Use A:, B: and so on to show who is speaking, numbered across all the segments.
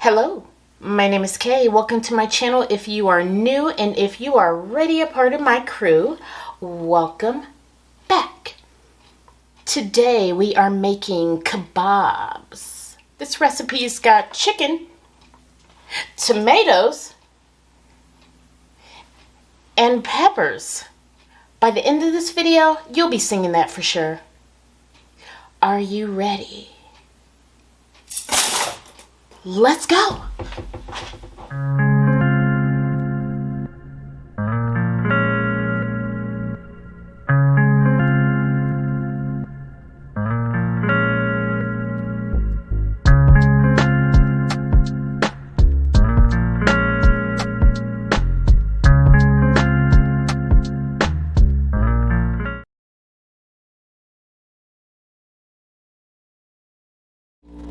A: Hello, my name is Kay. Welcome to my channel. If you are new and if you are already a part of my crew, welcome back. Today we are making kabobs. This recipe's got chicken, tomatoes, and peppers. By the end of this video, you'll be singing that for sure. Are you ready? Let's go!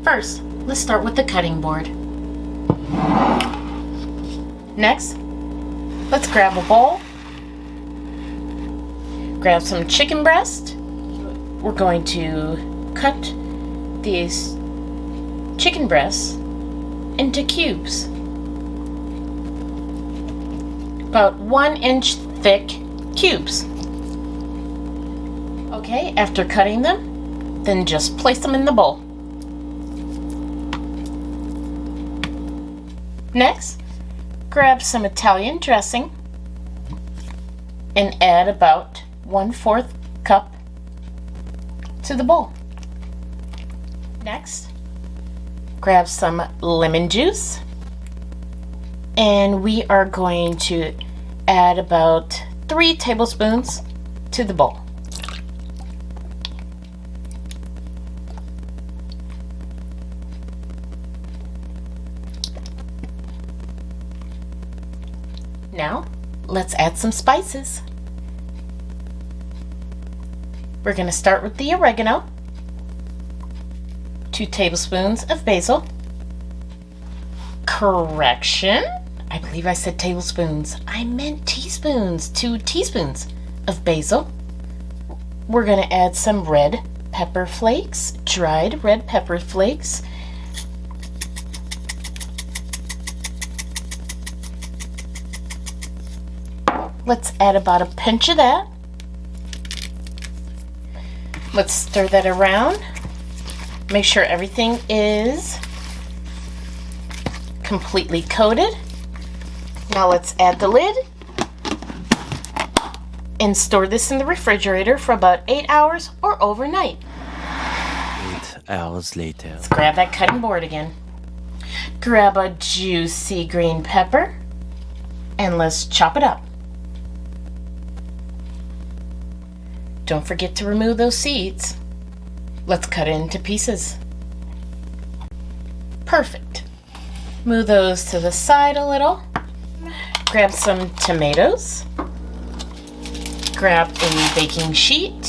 A: First, let's start with the cutting board. Next, let's grab a bowl. Grab some chicken breast. We're going to cut these chicken breasts into cubes. About 1 inch thick cubes. Okay, after cutting them, then just place them in the bowl. Next, grab some Italian dressing and add about 1/4 cup to the bowl. Next, grab some lemon juice and we are going to add about 3 tablespoons to the bowl. Now, let's add some spices. We're going to start with the oregano, 2 tablespoons of basil. Correction, I believe I said tablespoons. I meant teaspoons, 2 teaspoons of basil. We're going to add some red pepper flakes, dried red pepper flakes. Let's add about a pinch of that. Let's stir that around. Make sure everything is completely coated. Now let's add the lid and store this in the refrigerator for about 8 hours or overnight.
B: 8 hours later.
A: Let's grab that cutting board again. Grab a juicy green pepper and let's chop it up. Don't forget to remove those seeds. Let's cut it into pieces. Perfect. Move those to the side a little. Grab some tomatoes. Grab a baking sheet.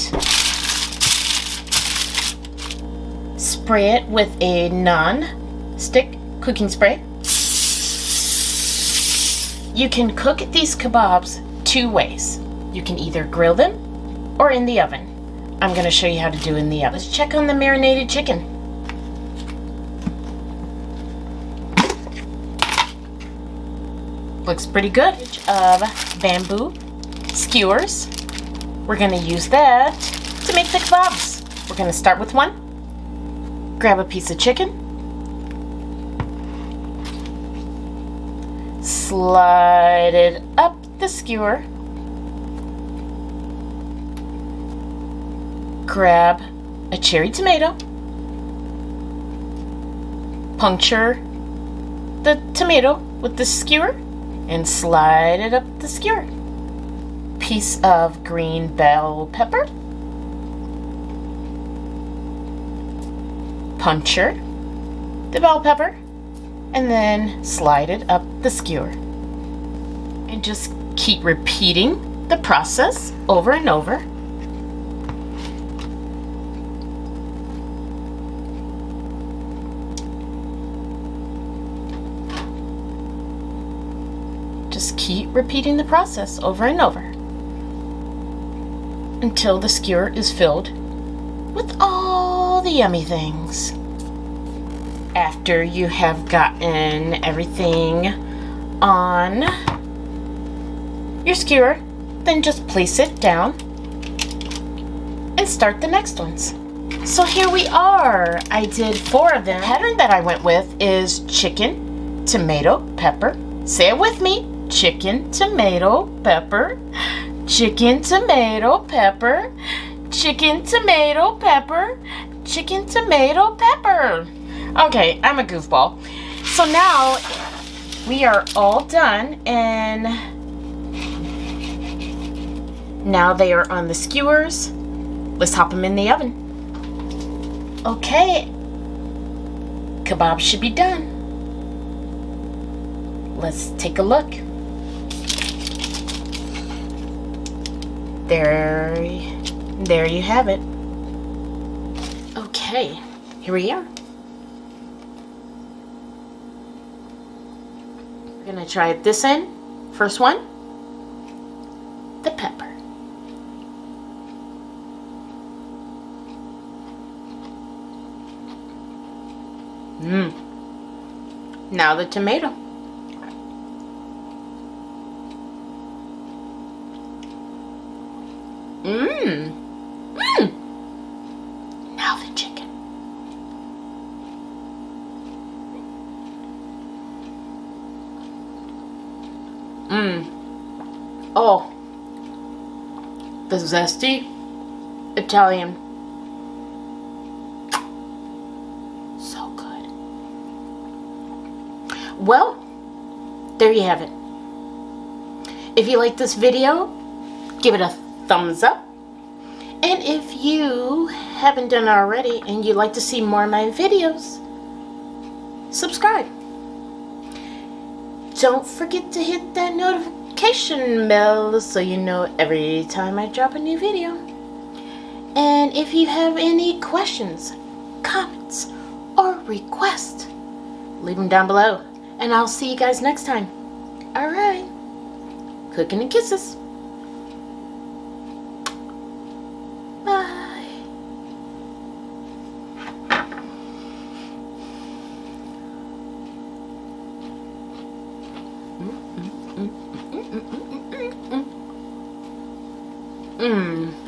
A: Spray it with a non-stick cooking spray. You can cook these kabobs 2 ways. You can either grill them or in the oven. I'm going to show you how to do in the oven. Let's check on the marinated chicken. Looks pretty good. Of bamboo skewers. We're going to use that to make the kabobs. We're going to start with one. Grab a piece of chicken. Slide it up the skewer. Grab a cherry tomato, puncture the tomato with the skewer and slide it up the skewer. Piece of green bell pepper, puncture the bell pepper and then slide it up the skewer. And just keep repeating the process over and over. Just keep repeating the process over and over until the skewer is filled with all the yummy things. After you have gotten everything on your skewer, then just place it down and start the next ones. So here we are. I did 4 of them. The pattern that I went with is chicken, tomato, pepper. Say it with me. Chicken, tomato, pepper. Chicken, tomato, pepper. Chicken, tomato, pepper. Chicken, tomato, pepper. Okay, I'm a goofball. So now we are all done, and now they are on the skewers. Let's hop them in the oven. Okay, kebabs should be done. Let's take a look. There you have it. Okay, here we are. We're gonna try this end. First one, the pepper. Now the tomato. Now the chicken. Oh, the Zesty Italian. So good. Well, there you have it. If you like this video, give it a thumbs up. And if you haven't done it already and you'd like to see more of my videos, subscribe. Don't forget to hit that notification bell so you know every time I drop a new video. And if you have any questions, comments, or requests, leave them down below. And I'll see you guys next time. Alright. Cooking and kisses. Bye. Mmm.